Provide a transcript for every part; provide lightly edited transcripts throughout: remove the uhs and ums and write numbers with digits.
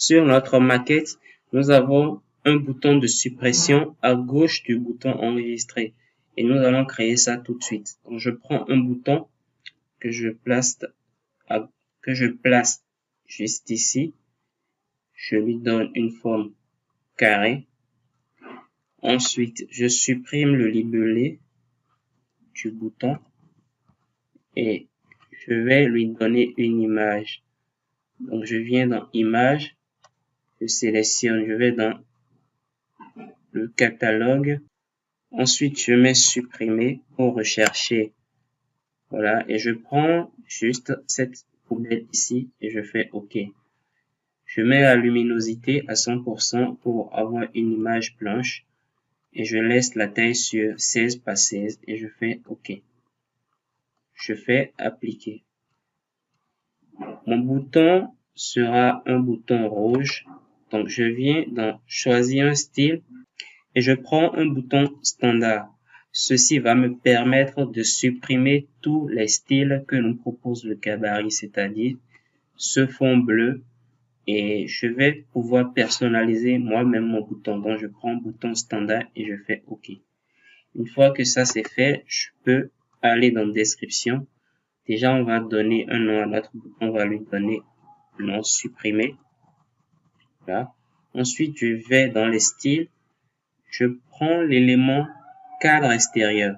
Sur notre maquette, nous avons un bouton de suppression à gauche du bouton enregistrer. Et nous allons créer ça tout de suite. Donc, je prends un bouton que je place juste ici. Je lui donne une forme carrée. Ensuite, je supprime le libellé du bouton et je vais lui donner une image. Donc, je viens dans Image, je sélectionne, je vais dans le catalogue. Ensuite, je mets Supprimer pour rechercher. Voilà, et je prends juste cette poubelle ici et je fais OK. Je mets la luminosité à 100% pour avoir une image blanche et je laisse la taille sur 16 par 16 et je fais OK. Je fais Appliquer. Mon bouton sera un bouton rouge. Donc, je viens dans Choisir un style et je prends un bouton standard. Ceci va me permettre de supprimer tous les styles que nous propose le gabarit, c'est-à-dire ce fond bleu. Et je vais pouvoir personnaliser moi-même mon bouton. Donc, je prends bouton standard et je fais OK. Une fois que ça c'est fait, je peux aller dans Description. Déjà, on va donner un nom à notre bouton. On va lui donner le nom Supprimer. Voilà. Ensuite, je vais dans les styles. Je prends l'élément cadre extérieur.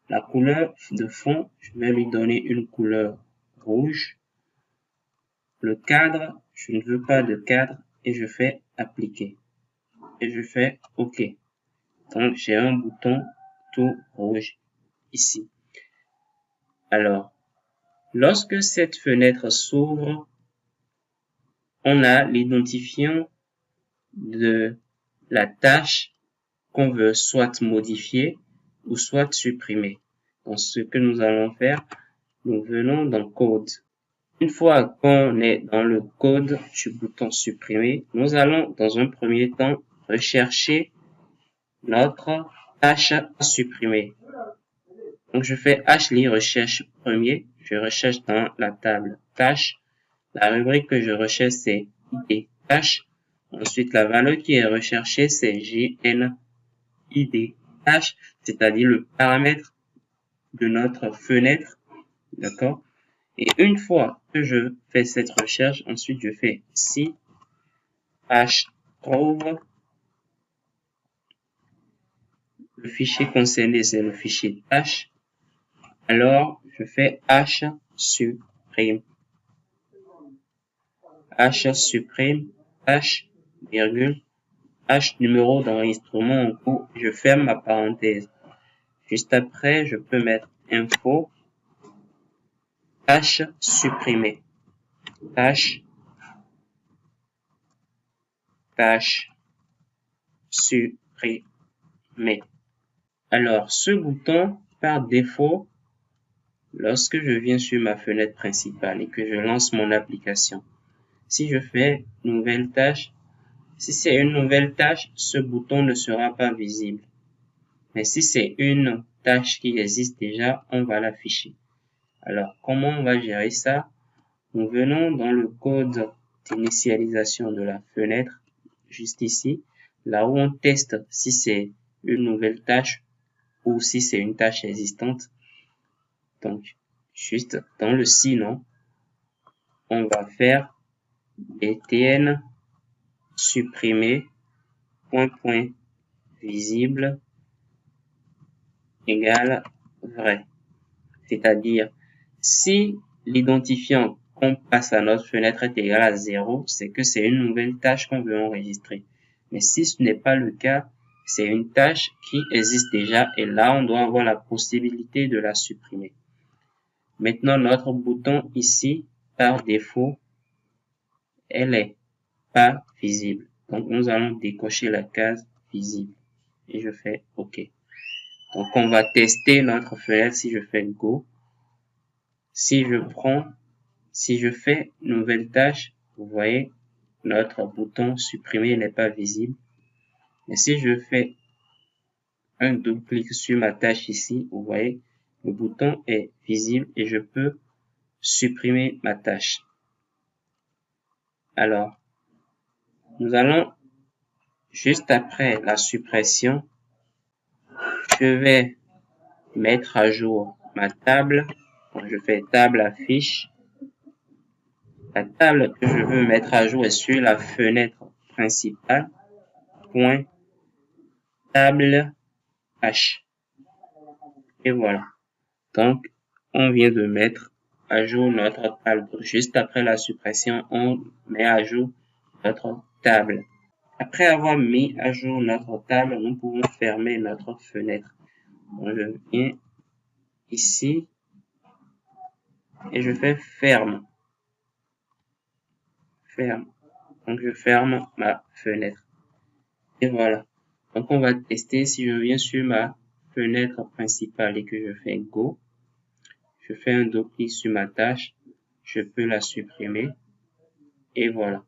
La couleur de fond, je vais lui donner une couleur rouge. Le cadre, je ne veux pas de cadre et je fais Appliquer. Et je fais OK. Donc, j'ai un bouton tout rouge ici. Alors, lorsque cette fenêtre s'ouvre, on a l'identifiant de la tâche qu'on veut soit modifier ou soit supprimer. Donc, ce que nous allons faire, nous venons dans Code. Une fois qu'on est dans le code du bouton Supprimer, nous allons dans un premier temps rechercher notre tâche à supprimer. Donc, je fais HLI recherche premier. Je recherche dans la table tâche. La rubrique que je recherche, c'est ID tâche. Ensuite, la valeur qui est recherchée, c'est GNID tâche, c'est-à-dire le paramètre de notre fenêtre. D'accord? Et une fois que je fais cette recherche, ensuite je fais si htrouve. Le fichier concerné, c'est le fichier tâche. Alors, je fais hsupprime. Hsupprime, tâche, virgule, h numéro d'enregistrement en cours. Je ferme ma parenthèse. Juste après, je peux mettre info, tâche supprimée. Tâche supprimée. Alors, ce bouton, par défaut, lorsque je viens sur ma fenêtre principale et que je lance mon application, si je fais nouvelle tâche, si c'est une nouvelle tâche, ce bouton ne sera pas visible. Mais si c'est une tâche qui existe déjà, on va l'afficher. Alors, comment on va gérer ça? Nous venons dans le code d'initialisation de la fenêtre, juste ici, là où on teste si c'est une nouvelle tâche ou si c'est une tâche existante. Donc, juste dans le sinon, on va faire btn supprimer point visible égale vrai. C'est-à-dire, si l'identifiant qu'on passe à notre fenêtre est égal à 0, c'est que c'est une nouvelle tâche qu'on veut enregistrer. Mais si ce n'est pas le cas, c'est une tâche qui existe déjà et là, on doit avoir la possibilité de la supprimer. Maintenant, notre bouton ici, par défaut, elle est pas visible. Donc, nous allons décocher la case visible et je fais OK. Donc, on va tester notre fenêtre si je fais Go. Si je fais nouvelle tâche, vous voyez, notre bouton supprimer n'est pas visible. Mais si je fais un double clic sur ma tâche ici, vous voyez, le bouton est visible et je peux supprimer ma tâche. Alors, nous allons, juste après la suppression, je vais mettre à jour ma table. Donc, je fais table affiche. La table que je veux mettre à jour est sur la fenêtre principale. Point table H. Et voilà. Donc, on vient de mettre à jour notre table. Juste après la suppression, on met à jour notre table. Après avoir mis à jour notre table, nous pouvons fermer notre fenêtre. Donc, je viens ici et je fais ferme. Ferme. Donc, je ferme ma fenêtre. Et voilà. Donc, on va tester si je viens sur ma fenêtre principale et que je fais Go. Je fais un double clic sur ma tâche. Je peux la supprimer. Et voilà.